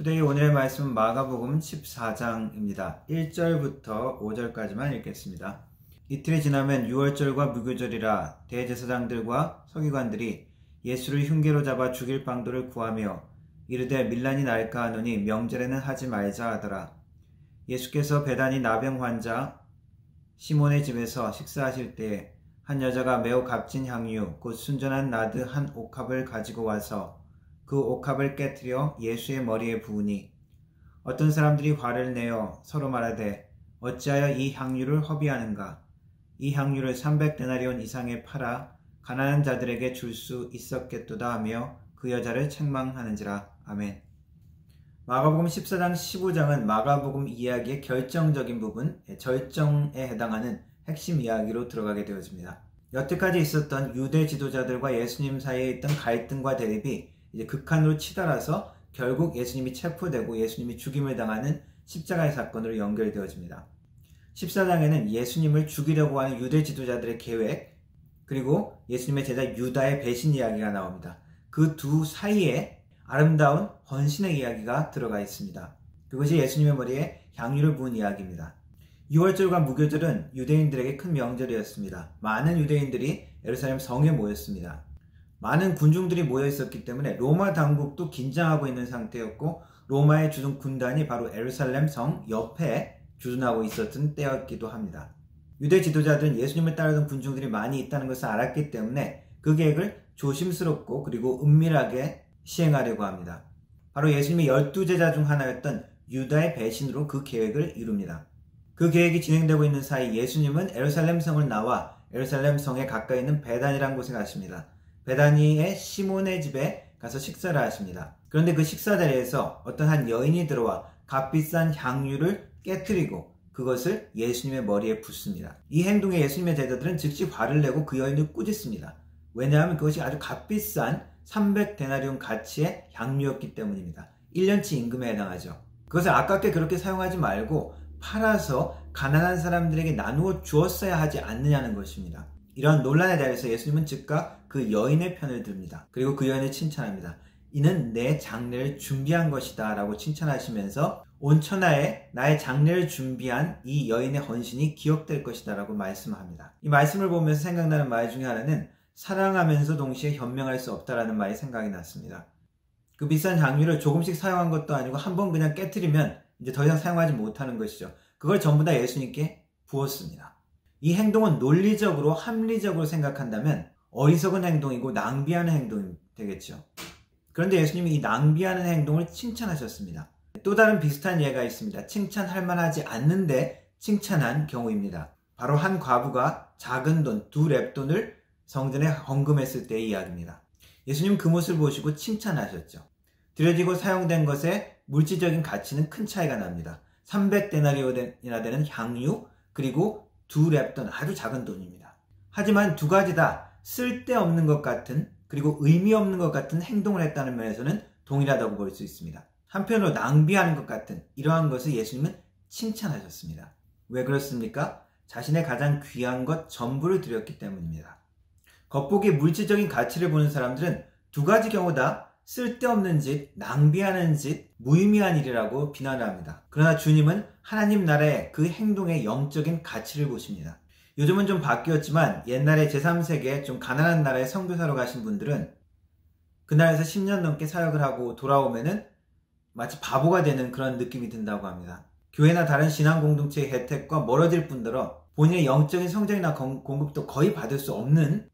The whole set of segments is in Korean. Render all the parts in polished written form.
투데이 오늘의 말씀은 마가복음 14장입니다. 1절부터 5절까지만 읽겠습니다. 이틀이 지나면 유월절과 무교절이라 대제사장들과 서기관들이 예수를 흉계로 잡아 죽일 방도를 구하며 이르되 밀란이 날까 하노니 명절에는 하지 말자 하더라. 예수께서 베다니 나병 환자 시몬의 집에서 식사하실 때에 한 여자가 매우 값진 향유 곧 순전한 나드 한 옥합을 가지고 와서 그 옥합을 깨뜨려 예수의 머리에 부으니 어떤 사람들이 화를 내어 서로 말하되 어찌하여 이 향유를 허비하는가? 이 향유를 300데나리온 이상에 팔아 가난한 자들에게 줄 수 있었겠도다 하며 그 여자를 책망하는지라. 아멘. 마가복음 14장 15장은 마가복음 이야기의 결정적인 부분, 절정에 해당하는 핵심 이야기로 들어가게 되어집니다. 여태까지 있었던 유대 지도자들과 예수님 사이에 있던 갈등과 대립이 이제 극한으로 치달아서 결국 예수님이 체포되고 예수님이 죽임을 당하는 십자가의 사건으로 연결되어집니다. 14장에는 예수님을 죽이려고 하는 유대 지도자들의 계획, 그리고 예수님의 제자 유다의 배신 이야기가 나옵니다. 그 두 사이에 아름다운 헌신의 이야기가 들어가 있습니다. 그것이 예수님의 머리에 향유를 부은 이야기입니다. 유월절과 무교절은 유대인들에게 큰 명절이었습니다. 많은 유대인들이 예루살렘 성에 모였습니다. 많은 군중들이 모여 있었기 때문에 로마 당국도 긴장하고 있는 상태였고 로마의 주둔 군단이 바로 예루살렘 성 옆에 주둔하고 있었던 때였기도 합니다. 유대 지도자들은 예수님을 따르던 군중들이 많이 있다는 것을 알았기 때문에 그 계획을 조심스럽고 그리고 은밀하게 시행하려고 합니다. 바로 예수님의 12제자 중 하나였던 유다의 배신으로 그 계획을 이룹니다. 그 계획이 진행되고 있는 사이 예수님은 예루살렘 성을 나와 예루살렘 성에 가까이 있는 베단이라는 곳에 가십니다. 베다니의 시몬의 집에 가서 식사를 하십니다. 그런데 그 식사 자리에서 어떤 한 여인이 들어와 값비싼 향유를 깨뜨리고 그것을 예수님의 머리에 붓습니다. 이 행동에 예수님의 제자들은 즉시 화를 내고 그 여인을 꾸짖습니다. 왜냐하면 그것이 아주 값비싼 300데나리온 가치의 향유였기 때문입니다. 1년치 임금에 해당하죠. 그것을 아깝게 그렇게 사용하지 말고 팔아서 가난한 사람들에게 나누어 주었어야 하지 않느냐는 것입니다. 이런 논란에 대해서 예수님은 즉각 그 여인의 편을 듭니다. 그리고 그 여인을 칭찬합니다. 이는 내 장례를 준비한 것이다 라고 칭찬하시면서 온 천하에 나의 장례를 준비한 이 여인의 헌신이 기억될 것이다 라고 말씀합니다. 이 말씀을 보면서 생각나는 말 중에 하나는 사랑하면서 동시에 현명할 수 없다라는 말이 생각이 났습니다. 그 비싼 향유를 조금씩 사용한 것도 아니고 한번 그냥 깨트리면 이제 더 이상 사용하지 못하는 것이죠. 그걸 전부 다 예수님께 부었습니다. 이 행동은 논리적으로 합리적으로 생각한다면 어리석은 행동이고 낭비하는 행동이 되겠죠. 그런데 예수님이 이 낭비하는 행동을 칭찬하셨습니다. 또 다른 비슷한 예가 있습니다. 칭찬할 만하지 않는데 칭찬한 경우입니다. 바로 한 과부가 작은 돈, 2렙돈을 성전에 헌금했을 때의 이야기입니다. 예수님은 그 모습을 보시고 칭찬하셨죠. 들여지고 사용된 것의 물질적인 가치는 큰 차이가 납니다. 300데나리온이나 되는 향유, 그리고 2렙돈, 아주 작은 돈입니다. 하지만 두 가지 다 쓸데없는 것 같은, 그리고 의미 없는 것 같은 행동을 했다는 면에서는 동일하다고 볼 수 있습니다. 한편으로 낭비하는 것 같은 이러한 것을 예수님은 칭찬하셨습니다. 왜 그렇습니까? 자신의 가장 귀한 것 전부를 드렸기 때문입니다. 겉보기 물질적인 가치를 보는 사람들은 두 가지 경우 다 쓸데없는 짓, 낭비하는 짓, 무의미한 일이라고 비난을 합니다. 그러나 주님은 하나님 나라의 그 행동의 영적인 가치를 보십니다. 요즘은 좀 바뀌었지만 옛날에 제3세계 좀 가난한 나라에 선교사로 가신 분들은 그 나라에서 10년 넘게 사역을 하고 돌아오면은 마치 바보가 되는 그런 느낌이 든다고 합니다. 교회나 다른 신앙 공동체의 혜택과 멀어질 뿐더러 본인의 영적인 성장이나 공급도 거의 받을 수 없는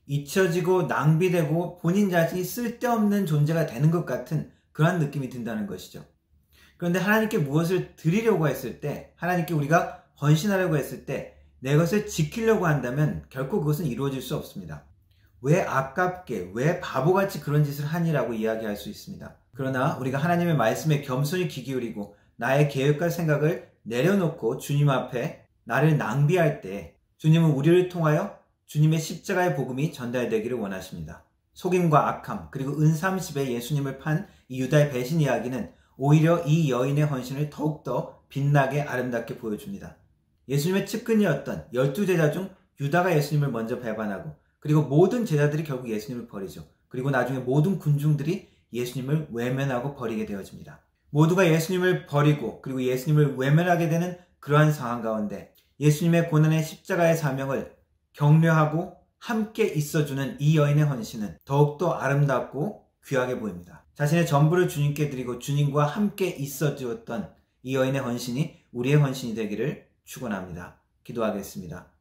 잊혀지고 낭비되고 본인 자신이 쓸데없는 존재가 되는 것 같은 그런 느낌이 든다는 것이죠. 그런데 하나님께 무엇을 드리려고 했을 때, 하나님께 우리가 헌신하려고 했을 때 내 것을 지키려고 한다면 결코 그것은 이루어질 수 없습니다. 왜 아깝게, 왜 바보같이 그런 짓을 하니라고 이야기할 수 있습니다. 그러나 우리가 하나님의 말씀에 겸손히 귀 기울이고 나의 계획과 생각을 내려놓고 주님 앞에 나를 낭비할 때 주님은 우리를 통하여 주님의 십자가의 복음이 전달되기를 원하십니다. 속임과 악함, 그리고 은삼십에 예수님을 판 이 유다의 배신 이야기는 오히려 이 여인의 헌신을 더욱더 빛나게 아름답게 보여줍니다. 예수님의 측근이었던 12제자 중 유다가 예수님을 먼저 배반하고 그리고 모든 제자들이 결국 예수님을 버리죠. 그리고 나중에 모든 군중들이 예수님을 외면하고 버리게 되어집니다. 모두가 예수님을 버리고 그리고 예수님을 외면하게 되는 그러한 상황 가운데 예수님의 고난의 십자가의 사명을 격려하고 함께 있어주는 이 여인의 헌신은 더욱더 아름답고 귀하게 보입니다. 자신의 전부를 주님께 드리고 주님과 함께 있어주었던 이 여인의 헌신이 우리의 헌신이 되기를 축원합니다. 기도하겠습니다.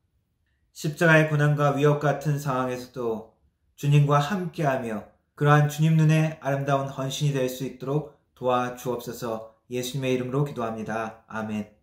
십자가의 고난과 위협 같은 상황에서도 주님과 함께하며 그러한 주님 눈에 아름다운 헌신이 될 수 있도록 도와주옵소서. 예수님의 이름으로 기도합니다. 아멘.